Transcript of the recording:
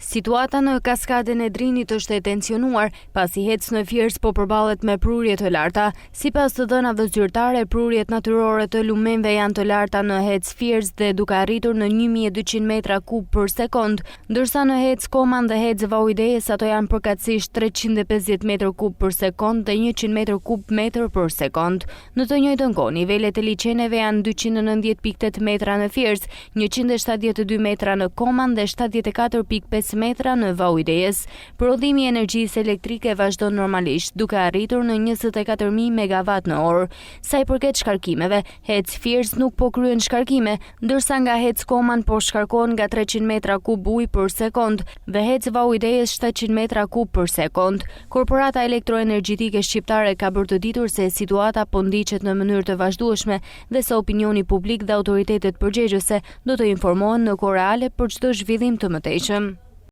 Situata në kaskadën e Drinit është e tensionuar, pasi hec në Fiers po përballet me prurje të larta. Sipas të dhënave zyrtare, prurjet natyrore të lumenve janë të larta në hec Fiers dhe duke arritur në 1200 metra kub për sekond, ndërsa në hec Koman dhe hec Vaudejes ato janë përkatësisht 350 metër kub për sekond dhe 100 metër kub metër për sekond. Në të njëjtën kohë, nivelet e liçeneve janë 290.8 metra në Fiers, 172 metra në Koman dhe 74.5 metra në Vaudejes. Prodhimi i energjisë elektrike vazhdon normalisht, duke arritur në 24.000 megawatt në orë. Sa i përket shkarkimeve, hec Fiers nuk po kryen shkarkime, ndërsa nga hec Koman po shkarkon nga 300 metra kub ujë për sekond dhe hec Vaudejes 700 metra kub për sekond. Korporata elektroenergjitike shqiptare ka bërë të ditur se situata po ndiqet në mënyrë të vazhdueshme dhe se opinioni publik dhe autoritetet përgjegjëse do të informohen në kohë reale për çdo zhvillim të mëtejshëm.